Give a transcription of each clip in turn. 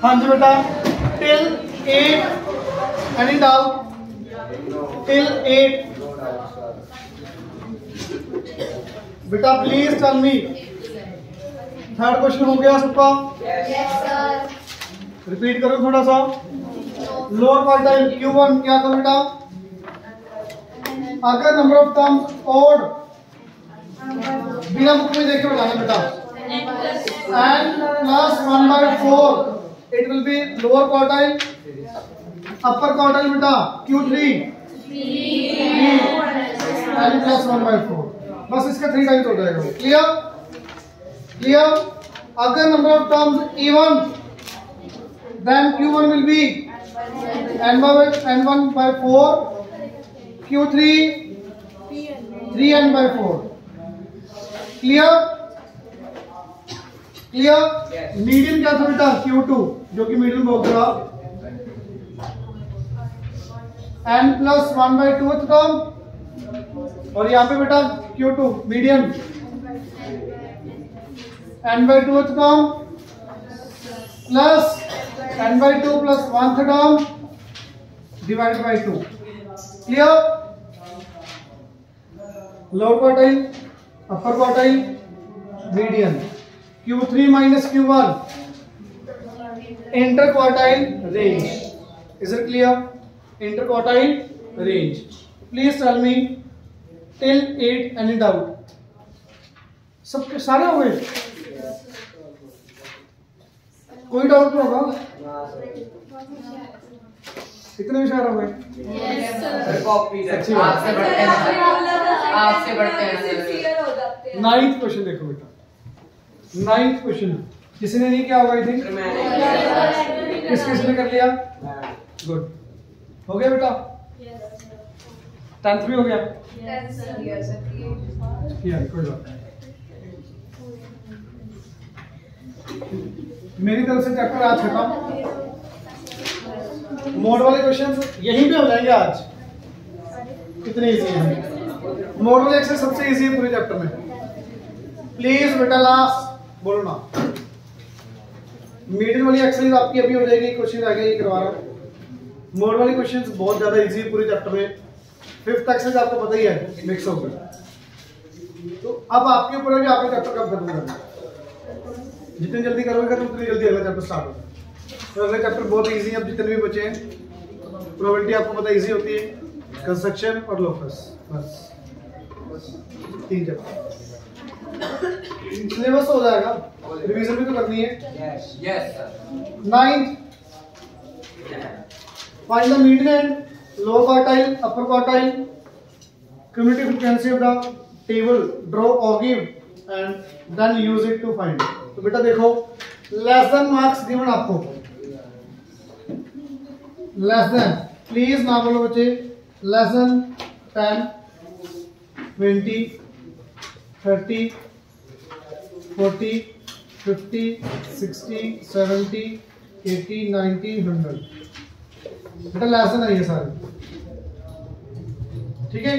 हाँ जी बेटा, till 8, any doubt? Till 8 बेटा please tell me. Third question हो गया सबका? रिपीट करो थोड़ा सा। लोअर क्वार्टाइल Q1 क्या था बेटा? अगर नंबर ऑफ टर्म्स ओड, बिना बुक में देख के बताना बेटा, n plus 1/4 it will be lower quartile, upper quartile बेटा Q3 n plus 1/4, बस इसका 3 टाइम्स हो जाएगा। क्लियर? क्लियर? अगर number of terms even, then Q1 will be n1/4, Q3 3n/4। Clear? Clear? Median क्या था बेटा? Q2 जो कि मीडियन बोल रहा, n plus 1/2 टर्म, और यहाँ पे बेटा Q2 median n/2 term plus n/2 plus 1 term divide by 2। Clear? Lower quartile, upper quartile, median, Q3 minus Q1, inter quartile range. Is it clear? Inter quartile range. Please tell me till 8 any doubt? सबके सारे हो गए? कोई doubt नहीं होगा? कितने विषय हो गए? अच्छी बात। आपसे बढ़ते हैं। 9th क्वेश्चन देखो बेटा, 9th क्वेश्चन किसी ने नहीं किया होगा आई थिंक? किस किसने कर लिया? गुड। हो गया बेटा? 10th भी हो गया? कोई बात नहीं। मेरी तरफ से चैप्टर आज खत्म। मोड वाले क्वेश्चंस यहीं पे हो जाएंगे आज। कितने इजी है। मोड वाले एक्सरसाइज सबसे इजी है पूरे चैप्टर में। प्लीज बेटा लास्ट बोलो ना। मीडियन वाली एक्सरसाइज आपकी अभी हो जाएगी, क्वेश्चन आगे ये करवा रहा हूं। मोड वाले क्वेश्चंस बहुत ज्यादा इजी है पूरे चैप्टर में। 5th एक्सरसाइज आपको पता ही है, मिक्स हो गया। तो अब आपके ऊपर है कि आपने चैप्टर कब खत्म करना है। जितनी जल्दी करोगे उतनी जल्दी अगला चैप्टर स्टार्ट होगा। तो अगले चैप्टर बहुत इजी है। अब जितने भी बचे हैं, प्रोबेबिलिटी आपको पता इजी होती है, कंस्ट्रक्शन और लोकस, बस 3 चैप्टर। सिलेबस हो जाएगा, रिवीजन भी तो करनी है। Yes sir. 9th, find the median and lower quartile, upper quartile, cumulative frequency of the table, draw or give and then use it to find। तो बेटा देखो, लेस देन मार्क्स गिवन आपको, लेस देन, प्लीज ना बोलो बच्चे, less than 10, 20, 30, 40, 50, 60, 70, 80, 90, 100। बेटा less than है ये सारे, ठीक है?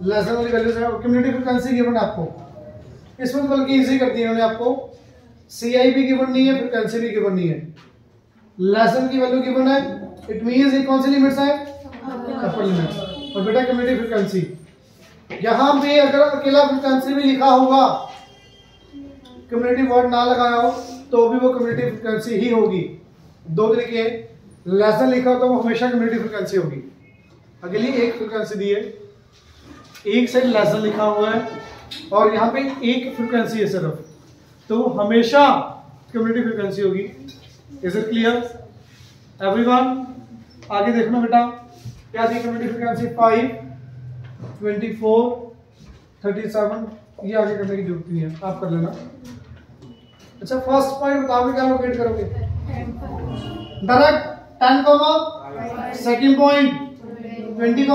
लेस देन वाली वैल्यूज है। क्युमुलेटिव फ्रीक्वेंसी गिवन आपको, इसमें तो बल्कि इजी कर दिया उन्होंने आपको। CI भी गिवन नहीं है, फ्रीक्वेंसी भी गिवन नहीं है। लेस देन की वैल्यू गिवन है, इट मींस ये कौन सी लिमिट्स है? अपर लिमिट्स। और बेटा क्युमुलेटिव फ्रीक्वेंसी, यहां पे अगर अकेला फ्रीक्वेंसी भी लिखा होगा, क्युमुलेटिव वर्ड ना लगाया हो, तो भी वो क्युमुलेटिव फ्रीक्वेंसी ही होगी। 2 तरीके हैं, लेस देन लिखा हो तो वो हमेशा क्युमुलेटिव फ्रीक्वेंसी होगी। अगली एक फ्रीक्वेंसी दी है, एक साइड लेस देन लिखा हुआ है और यहाँ पे एक फ्रीक्वेंसी है सिर्फ, तो हमेशा क्युमुलेटिव फ्रीक्वेंसी होगी। Is it clear everyone? आगे देखना बेटा, क्या थी क्युमुलेटिव फ्रीक्वेंसी? 5, 24, 37। ये आगे करने की जरूरत नहीं है, आप कर लेना। अच्छा, फर्स्ट पॉइंट बताओगे, क्या लोकेट करोगे? Direct 10, second point 20,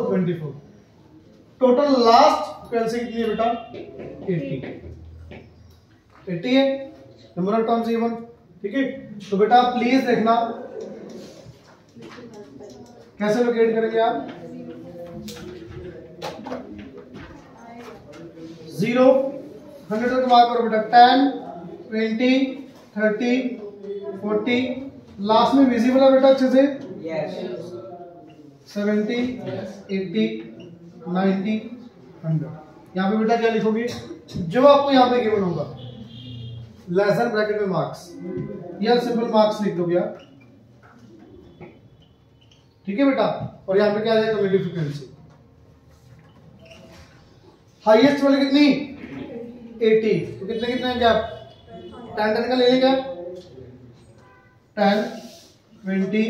24। Total last frequency कितनी है बेटा? 80 है। नंबर ऑफ टर्म्स इवन, ठीक है? तो बेटा प्लीज देखना कैसे लोकेट करेंगे आप। 0, 100 तक मार्क करो बेटा। 10, 20, 30, 40, लास्ट में विजिबल है बेटा अच्छे से? Yes. 70, 80, 90, 100। यहाँ पे बेटा क्या लिखोगे? जो आपको यहाँ पे गिवन होगा लेस देन ब्रैकेट में मार्क्स या सिंपल मार्क्स लिख दोगे आप, ठीक है बेटा। और यहाँ पे क्या आ जाएगा? Community frequency. हाईएस्ट वाली कितनी? 80। तो कितने कितने हैं गैप? 10 का ले लेंगे। 10, 20,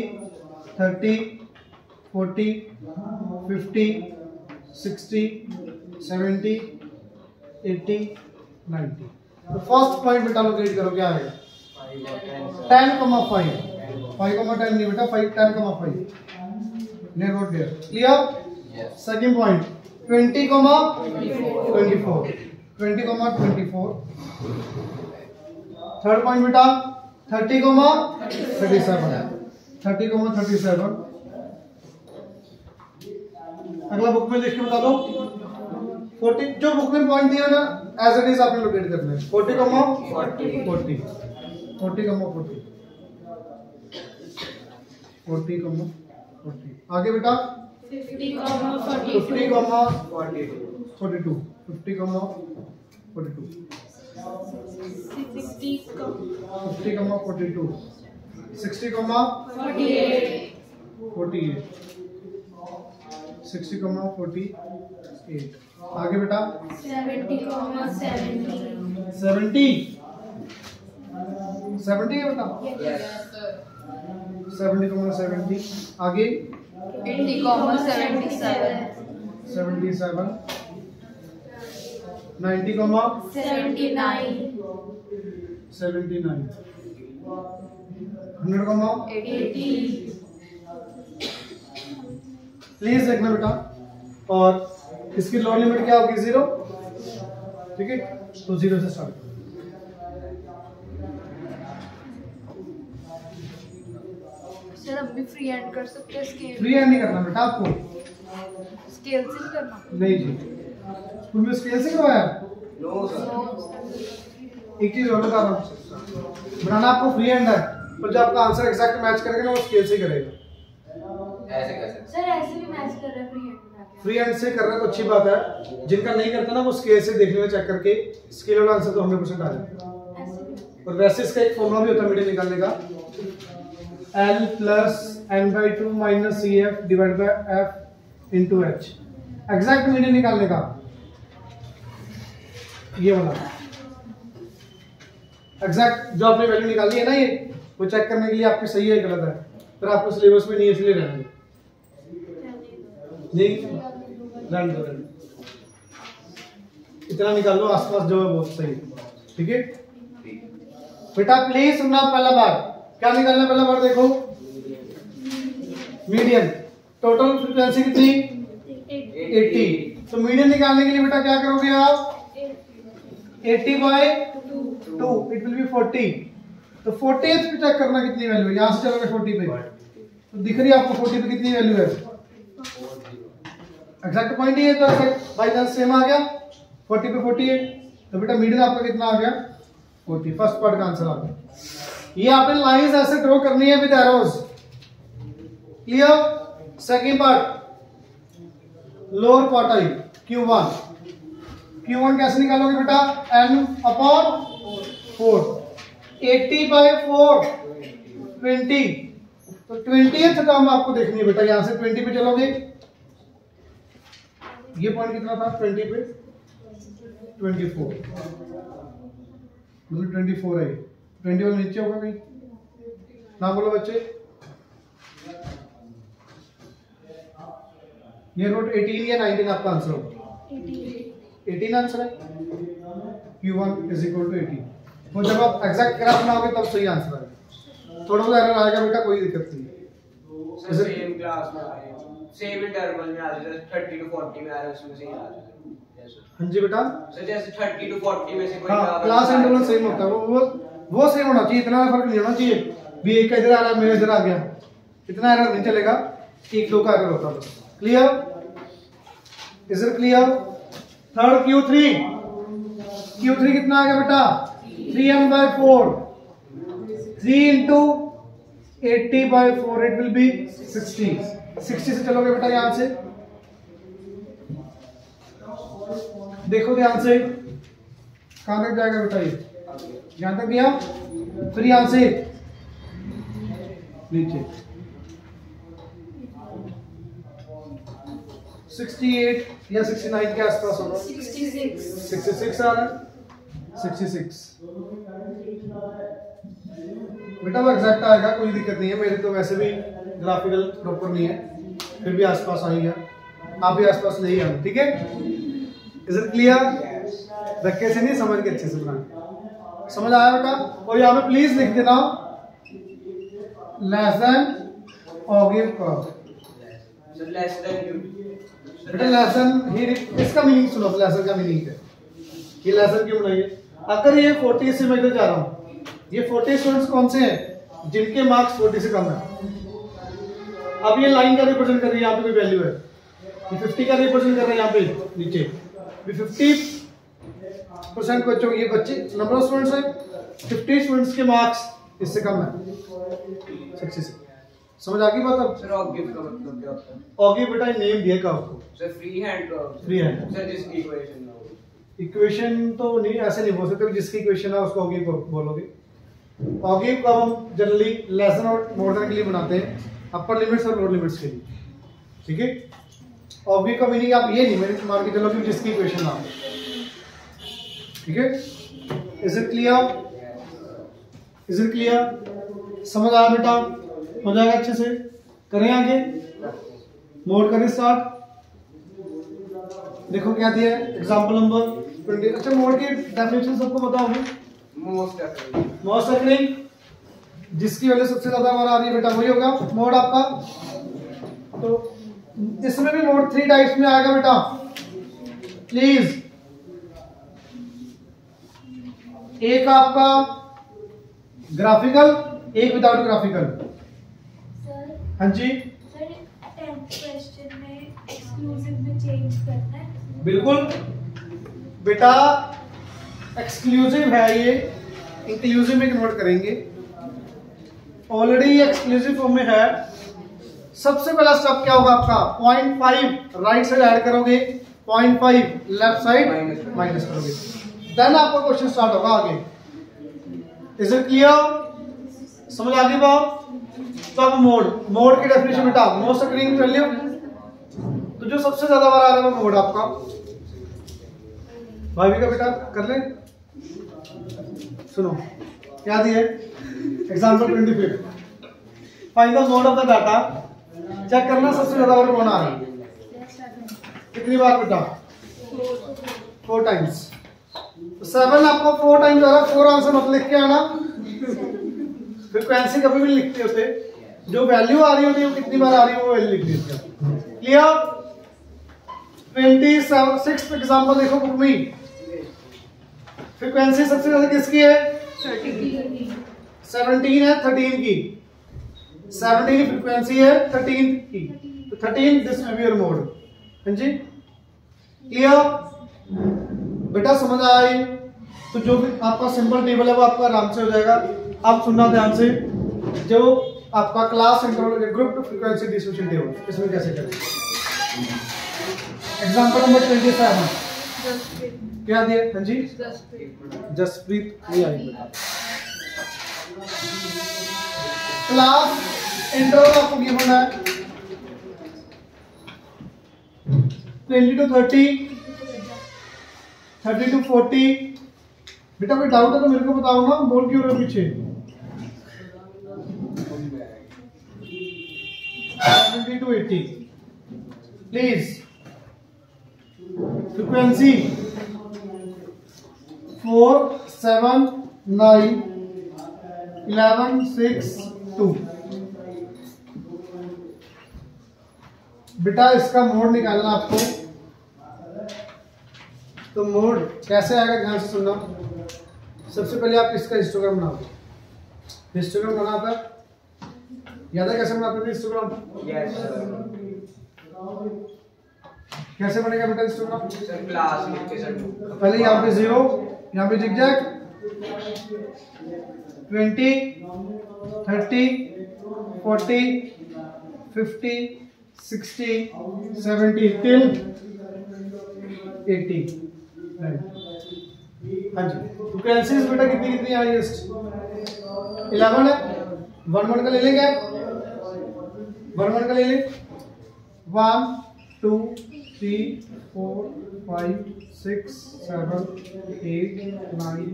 30, 40, 50, 60, 70, 80, 90। तो फर्स्ट पॉइंट बेटा लोकेट करो, क्या आएगा? 10,5। 5,10 नहीं बेटा, 10,5। Note here, clear? Second point 20,24। 20,24। Third point बेटा 30,37। 30,37। अगला बुक में लिख के बता दो। 40 जो बुक में पॉइंट दिया ना एज इट इज आपने लोकेट करना है। 40,40 40,40 आगे बेटा 50,42 50,42 50,42 60,48 60,48 आगे बेटा 70 70 है बेटा। 70,70 आगे 80,77 77 90, 79 79 100, 80 प्लीज देखना बेटा। और इसकी लोअर लिमिट क्या होगी? 0, ठीक है। तो 0 से स्टार्ट। सर अब भी फ्री हैंड कर सकते हैं? स्केल फ्री हैंड नहीं करना बेटा आपको, स्केल से नहीं करना? नहीं जी। स्कूल में स्केल से करवाया? No, sir. एक चीज और बता रहा हूँ, बनाना आपको फ्री हैंड है, पर जब आपका आंसर एग्जैक्ट मैच करेगा ना वो स्केल से करेगा। ऐसे कैसे? सर ऐसे भी मैच कर रहा है फ्री हैंड में। फ्री हैंड से कर रहा है तो अच्छी बात है, जिनका नहीं करता ना वो स्केल से देखने में चेक करके स्केल वाला आंसर तो 100% आ जाएगा। ऐसे भी और वैसे इसका एक फॉर्मूला भी होता है मीडियन निकालने का, L plus n/2 minus CF divide by F into H। Exact median निकालने का ये वाला एग्जैक्ट जो आपने वैल्यू निकाली है ना, ये वो चेक करने के लिए आपके सही है गलत है, फिर आपको सिलेबस में नहीं है इसलिए रहने नहीं रहने दो। इतना निकाल लो आसपास जो है बहुत सही, ठीक है बेटा। प्लीज सुनना पहला बार, क्या निकालना पहला बार देखो। मीडियन टोटल फ्रीक्वेंसी कितनी? 80। तो मीडियन निकालने के लिए बेटा क्या करोगे आप? 80/2 इट विल बी 40। तो 40th पे चेक करना कितनी वैल्यू है, यहां से चलोगे 40 पे, तो दिख रही है आपको 40 पे कितनी वैल्यू है? एग्जैक्ट पॉइंट ही है, तो बाई चांस सेम आ गया 40 पे 40 है, तो बेटा मीडियन आपका कितना आ गया? 40। फर्स्ट पार्ट का आंसर आ गया। ये आपने लाइंस ऐसे ड्रॉ करनी है with arrows, clear? Second part lower quartile Q1 कैसे निकालोगे बेटा? n/4 80/4 20। तो 20th टर्म आपको देखनी है बेटा, यहां से 20 पे चलोगे, ये पॉइंट कितना था? 20 पे 24 मतलब 24 है। 21 नीचे होगा कहीं ना, बोलो बच्चे। ये नोट 18 या 19 आपका आंसर होगा। 18 आंसर है। Q1 = 18। तो जब आप एग्जैक्ट ग्राफ बनाओगे तब सही आंसर आएगा। थोड़ा सा एरर आएगा बेटा, कोई दिक्कत नहीं। सेम क्लास में आए, सेम इंटरवल में आ जाए, 30 to 40 में आ रहा है, उसमें से ही आ जाए। हाँ जी बेटा। सर जैसे 30 to 40 में से कोई हाँ, क्लास इंटरवल सेम होता है, वो सेम होना चाहिए, इतना फर्क नहीं होना चाहिए भी एक का इधर आ रहा है मेरा इधर आ गया, इतना एरर नहीं चलेगा, 1-2 का एरर होता है बस। Clear? Is it clear? Third Q3 कितना आ गया बेटा? 3n/4 3 into 80/4 it will B 60। 60 से चलोगे बेटा यहां से, देखो ध्यान से कहां तक जाएगा बेटा, ये यहां तक गया, फिर यहां से नीचे 68 या 69 के आसपास होगा, 66 आ रहा है, 66 बेटा वो एग्जैक्ट आएगा, कोई दिक्कत नहीं है, मेरे तो वैसे भी ग्राफिकल प्रॉपर नहीं है, फिर भी आसपास आ गया, आप भी आसपास ले ही आओ, ठीक है। Is it clear? धक्के से नहीं, समझ के अच्छे से बनाना, समझ आया बेटा? और यहाँ पे प्लीज लिख देना लेस देन ऑगिव कर्व, बेटा लेसन ही, इसका मीनिंग सुनो, लेसन का मीनिंग है, ये लेसन क्यों बनाइए? अगर ये 40 से मैं इधर जा रहा हूँ, ये 40 स्टूडेंट्स कौन से हैं जिनके मार्क्स 40 से कम है? अब ये लाइन का रिप्रेजेंट कर रही है, यहाँ पे कोई वैल्यू है, ये 50 का रिप्रेजेंट कर रहा है, यहाँ पे नीचे 50% बच्चों, ये बच्चे नंबर ऑफ स्टूडेंट्स है, 50 स्टूडेंट्स के मार्क्स इससे कम है 60 से। समझ आ गई बात? अब सर ऑगिव का मतलब क्या होता है? ऑगिव बेटा नेम दिया कर्व को, sir free hand curve, free hand sir जिसकी इक्वेशन ना हो, इक्वेशन तो नहीं, ऐसे नहीं बोल सकते, जिसकी इक्वेशन है उसको ऑगिव बोलोगे। ऑगिव को हम जनरली लेस देन और मोर देन के लिए बनाते हैं, अपर लिमिट्स और लोअर लिमिट्स के लिए, ठीक है। ऑगिव का मीनिंग आप ये नहीं मेरे मान के चलो कि जिसकी इक्वेशन ना हो, ठीक है। Is it clear? Is it clear? समझ आया बेटा? हो जाएगा अच्छे से, करें आगे, मोड करें स्टार्ट। देखो क्या दिया है, एग्जांपल नंबर 20। अच्छा मोड की डेफिनेशन सबको पता होगी? मोस्ट अकरिंग, जिसकी वैल्यू सबसे ज्यादा बार आ रही है बेटा वही होगा मोड आपका। तो इसमें भी मोड 3 टाइप्स में आएगा बेटा, प्लीज। एक आपका ग्राफिकल, एक विदाउट ग्राफिकल। सर, हाँ जी सर 10th क्वेश्चन में एक्सक्लूसिव में चेंज करना है? बिल्कुल बेटा, एक्सक्लूसिव है ये, इंक्लूसिव में कन्वर्ट करेंगे। ऑलरेडी एक्सक्लूसिव फॉर्म में है। सबसे पहला स्टेप क्या होगा आपका, 0.5 राइट साइड ऐड करोगे, 0.5 लेफ्ट साइड माइनस करोगे, देन आपका क्वेश्चन स्टार्ट होगा आगे। Is it clear? समझ आ गई बात? तो अब मोड की डेफिनेशन बेटा, मोस्ट अकरिंग वैल्यू, तो जो सबसे ज्यादा बार आ रहा है वो मोड आपका। भाभी का बेटा कर ले, सुनो क्या दिए, example 25, find the mode of the data. Check करना सबसे ज्यादा बार कौन आ रहा है, कितनी बार बेटा, 4 टाइम्स। 7 आपको 4 टाइम्स आ रहा है, 4 आंसर मत लिख के आना, फ्रीक्वेंसी कभी भी लिखते होते, जो वैल्यू आ रही होती है वो कितनी बार आ रही है वो वैल्यू लिख दीजिए। क्लियर? 26 एग्जांपल देखो बुक में, फ्रीक्वेंसी सबसे ज्यादा किसकी है, 17 है 13 की, 17 फ्रीक्वेंसी है 13 की, तो 13 दिस में बी योर मोड। हाँ जी क्लियर बेटा? समझ आए? तो जो भी आपका सिंपल टेबल है वो आपका आराम से हो जाएगा। आप सुनना ध्यान से, जो आपका class interval group frequency distribution table, इसमें कैसे करें। एग्जांपल नंबर 27 क्या दिया? हाँ जी जसप्रीत नहीं आई बेटा। क्लास इंटरवल आपको गिवन है 20 to 30, 30 to 40। बेटा कोई डाउट है तो मेरे को बताओ ना, बोल क्यों रहे हो पीछे। 70 to 80 प्लीज। फ्रीक्वेंसी 4 7 9 11 6 2। बेटा इसका मोड निकालना आपको, तो मोड कैसे आएगा ध्यान से सुनना। सबसे पहले आप इसका हिस्टोग्राम बनाओ। हिस्टोग्राम बनाकर याद है कैसे बनाते थे हिस्टोग्राम? यस कैसे बनेगा बेटा हिस्टोग्राम? सर क्लास लिख के सर पहले यहाँ पे 0, यहाँ पे जिगजैग, 20, 30, 40, 50, 60, 70 till 80. हाँ जी, फ्रीक्वेंसीज बेटा कितनी कितनी हाईएस्ट? 11 है। 1 का ले लेंगे, 1 का ले लें। 1 2 3 4 5 6 7 8 9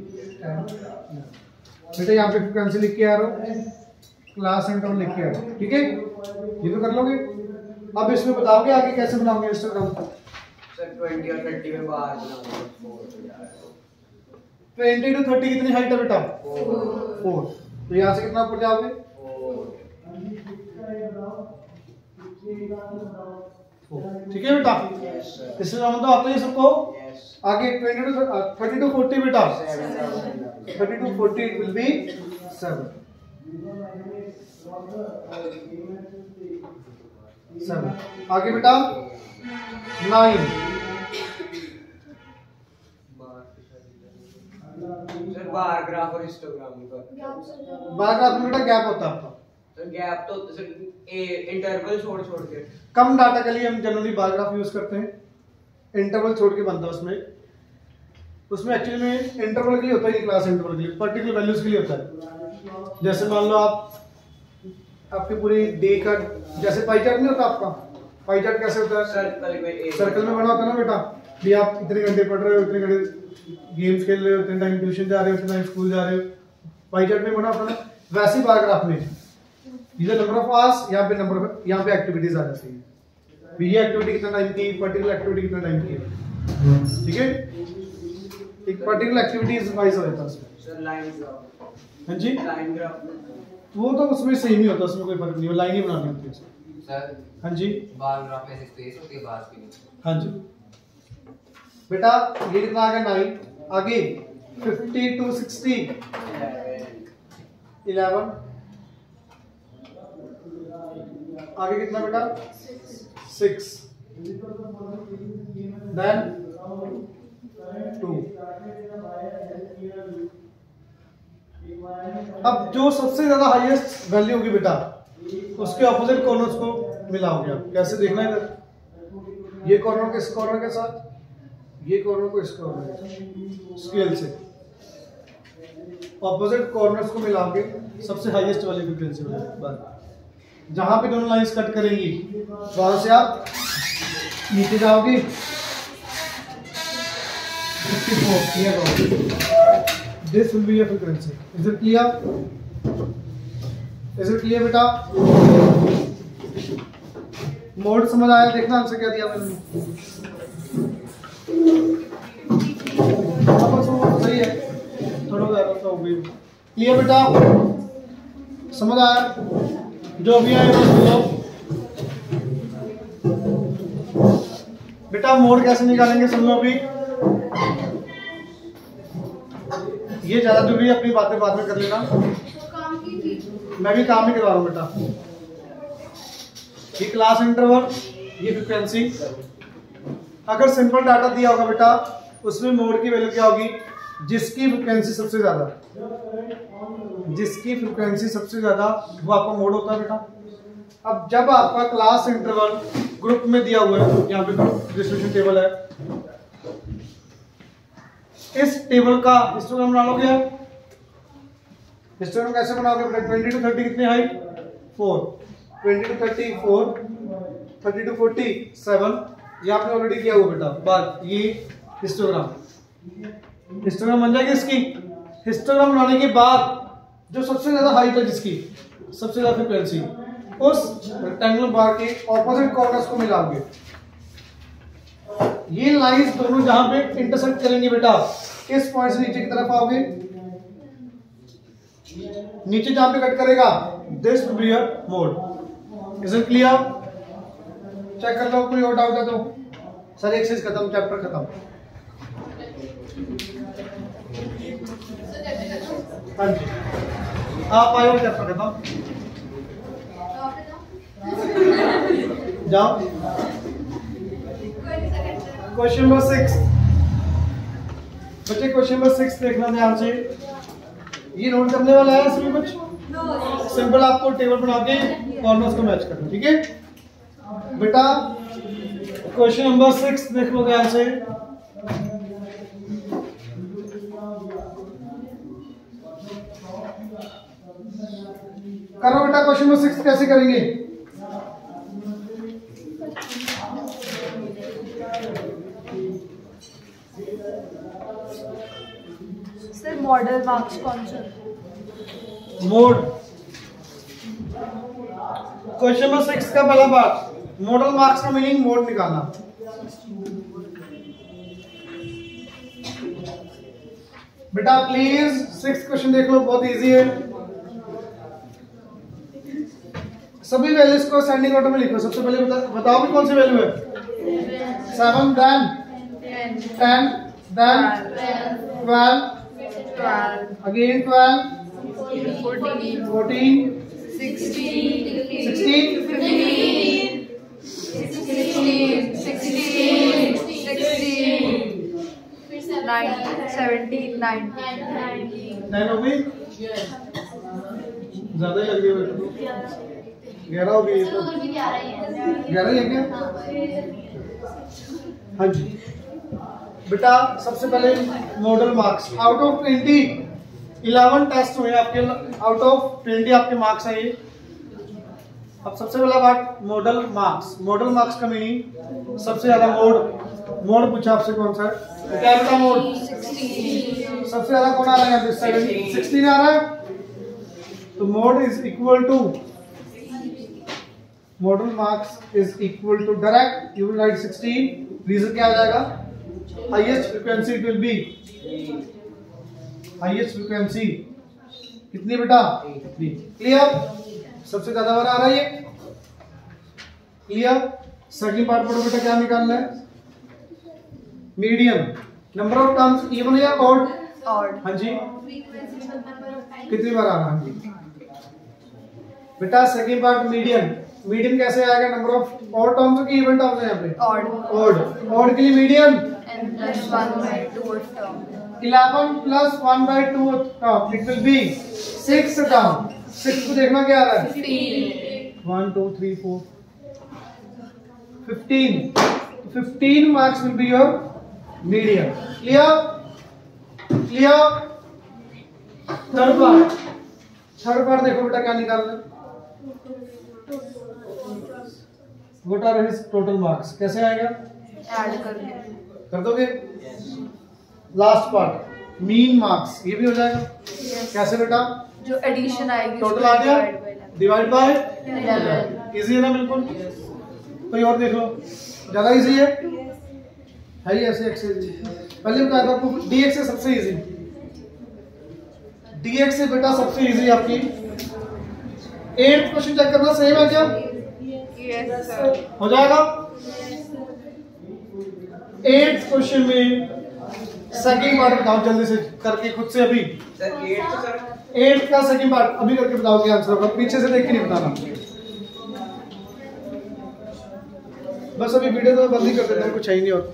10 बेटा यहाँ पे फ्रीक्वेंसी लिख के आ रहा हूँ, क्लास इंटरवल लिख के आ रहा हूँ, ठीक है? ये तो कर लोगे। अब इसमें बताओगे आगे कैसे बनाओगे हिस्टोग्राम? सर 20 और 30 में बाहर बनाऊंगा 20 to 30 कितनी हाइट है बेटा? 4। तो यहाँ से कितना ऊपर जाओगे? 4। ठीक है बेटा? इसमें हम तो आते हैं सबको। आगे 30 to 40 बेटा, 30 to 40 it will be 7। आगे बेटा 9। सर बार ग्राफ और हिस्टोग्राम का बार ग्राफ में बेटा गैप होता है आपका। सर गैप तो सर इंटरवल छोड़ छोड़ के कम डाटा के लिए हम जनरली बार ग्राफ यूज करते हैं, इंटरवल छोड़ के बनता है उसमें एक्चुअली में इंटरवल के लिए होता है, क्लास इंटरवल के लिए पर्टिकुलर वैल्यूज के लिए होता है। जैसे मान लो आपके पूरी डे का जैसे पाई चार्ट नहीं होता आपका, पाई चार्ट कैसे होता है? सर्कल में बना होता है ना बेटा, भी आप इतने घंटे पढ़ रहे हो, इतने घंटे गेम्स खेल रहे हो, इतने टाइम ट्यूशन जा रहे हो, इतने टाइम स्कूल जा रहे हो, पाई चार्ट में बना होता है ना। वैसे बार ग्राफ में इधर नंबर ऑफ आवर्स, यहाँ पे यहाँ पे एक्टिविटीज आ जाती है, ये एक्टिविटी कितना टाइम की, पर्टिकुलर एक्टिविटी कितना टाइम की है, ठीक है? एक पर्टिकुलर एक्टिविटीज वाइज हो जाता है उसमें। Sir line graph. हाँ जी, लाइन ग्राफ वो तो उसमें सेम ही होता है, उसमें कोई फर्क नहीं है, लाइन ही बनानी होती है उसमें। सर हाँ जी, बार ग्राफ में स्पेस होती है बार की। हाँ जी बेटा, ये कितना आ गया 9। आगे 50 to 60 11। आगे कितना बेटा? 6। देन 2। अब जो सबसे ज्यादा हाईएस्ट वैल्यू होगी बेटा, उसके ऑपोजिट कॉर्नर्स को मिलाओगे आप। कैसे देखना है इधर, ये कॉर्नर किस कॉर्नर के साथ, ये कॉर्नर को इस कॉर्नर के साथ, स्केल से ऑपोजिट कॉर्नर्स को मिलाओगे, सबसे हाईएस्ट वाली फ्रीक्वेंसी बस। जहां पे दोनों लाइंस कट करेंगी वहां से आप नीचे जाओगे 54। This will be your frequency. Is it clear? Is it clear बेटा? मोड समझ आया? देखना आंसर क्या दिया मैंने। सही है, थोड़ा ज्यादा तो क्लियर बेटा? समझ आया? जो भी आए बस बोलो बेटा। मोड कैसे निकालेंगे समझो अभी, ये ज्यादा जरूरी है, अपनी बातें बाद में कर लेना। मैं भी काम ही करवा रहा हूँ बेटा। ये क्लास इंटरवल, ये फ्रीक्वेंसी। अगर सिंपल डाटा दिया होगा बेटा, उसमें मोड की वैल्यू क्या होगी? जिसकी फ्रीक्वेंसी सबसे ज्यादा, जिसकी फ्रीक्वेंसी सबसे ज्यादा वो आपका मोड होता है बेटा। अब जब आपका क्लास इंटरवल ग्रुप में दिया हुआ है, यहाँ पे डिस्ट्रीब्यूशन टेबल है, इस टेबल का हिस्टोग्राम बना लोगे आप। हिस्टोग्राम कैसे बनाओगे बेटा? 20 to 30 कितनी हाइट? 4। 20 to 30 4, 30 to 40 7। ये आपने ऑलरेडी किया हुआ बेटा। बाद ये हिस्टोग्राम बन जाएगी इसकी। हिस्टोग्राम बनाने के बाद जो सबसे ज्यादा हाइट है, जिसकी सबसे ज्यादा फ्रीक्वेंसी, उस रेक्टेंगुलर बार के ऑपोजिट कॉर्नर्स को मिलाओगे। ये लाइंस दोनों जहां पे इंटरसेक्ट करेंगी बेटा, इस पॉइंट से नीचे की तरफ आओगे, नीचे जहां पे कट करेगा, this will be your mode. Is it clear? Check कर लो, कोई और डाउट है तो। सर एक चीज खत्म, चैप्टर खत्म। हाँ जी, आप आए हो, चैप्टर खत्म। जाओ। क्वेश्चन नंबर 6 बच्चे, क्वेश्चन नंबर 6 देखना ध्यान से। ये नोट करने वाला है इसमें कुछ सिंपल, आपको टेबल बना के कॉर्नर्स को मैच करना, ठीक है बेटा। क्वेश्चन नंबर 6 देख लो ध्यान से। करो बेटा, क्वेश्चन नंबर 6 कैसे करेंगे? सर मॉडल मार्क्स कौन सा? मोड। क्वेश्चन नंबर 6 का पहला पार्ट, मॉडल मार्क्स का मीनिंग मोड निकालना। बेटा प्लीज 6 क्वेश्चन देख लो, बहुत इजी है। सभी वैल्यूज को असेंडिंग ऑर्डर में लिखो। सबसे पहले बताओ भी कौन सी वैल्यू है? 7 then 10 then 12 again 12 14 16 9 हो गई, ज्यादा ही लग रही है, 11 हो गई, 11 ही है क्या? हाँ जी बेटा, सबसे पहले model marks out of 20 11 test हुए आपके, आउट ऑफ 20 आपके मार्क्स हैं ये। अब सबसे पहला बात मॉडल मार्क्स। मॉडल मार्क्स का मीनिंग सबसे ज्यादा मोड पूछा आपसे कौन सा है? क्या बेटा मोड? 16। सबसे ज्यादा कौन आ रहा है यहाँ पे? 16 आ रहा है। तो mode is equal to, model marks is equal to, direct you will write 16। Reason क्या आ जाएगा? Highest frequency it will be, highest frequency कितनी बेटा? क्लियर? सबसे ज्यादा बार आ रहा है ये, क्लियर? सेकंड पार्ट पढ़ो बेटा, क्या निकालना है? Medium. Number of terms even या ऑड? ऑड। हाँ जी, कितनी बार आ रहा है? बेटा सेकंड पार्ट मीडियम। मीडियम कैसे आएगा? नंबर ऑफ ऑड टर्म्स की इवन टर्म्स है यहाँ पे? ऑड। ऑड। ऑड के लिए medium n plus 1/2 term 11 plus 1/2 term, it will be 6 term। 6 को देखना क्या आ रहा है? 1 2 3 4 15। 15 marks will be your medium। clear? clear? Third part देखो बेटा, क्या निकालना है? What are his total marks? कैसे आएगा? ऐड करके कर दोगे? लास्ट पार्ट मीन मार्क्स, ये भी हो जाएगा। कैसे बेटा? जो एडिशन आएगी टोटल आ गया, डिवाइड बाय 11। इजी है ना? बिल्कुल। कोई और देख लो, ज्यादा इजी है ही ऐसे एक्सरसाइज। पहले बताया था आपको डीएक्स से सबसे इजी, डीएक्स से बेटा सबसे इजी आपकी 8th क्वेश्चन चेक करना, सही है क्या? Yes sir. हो जाएगा। 8th क्वेश्चन में सेकंड पार्ट बताओ जल्दी से करके खुद से अभी। सर 8 तो सर 8th का सेकंड पार्ट अभी करके बताओ क्या आंसर होगा, पीछे से देख के नहीं बताना। बस अभी वीडियो तो बंद ही कर देते हैं, कुछ है ही नहीं और।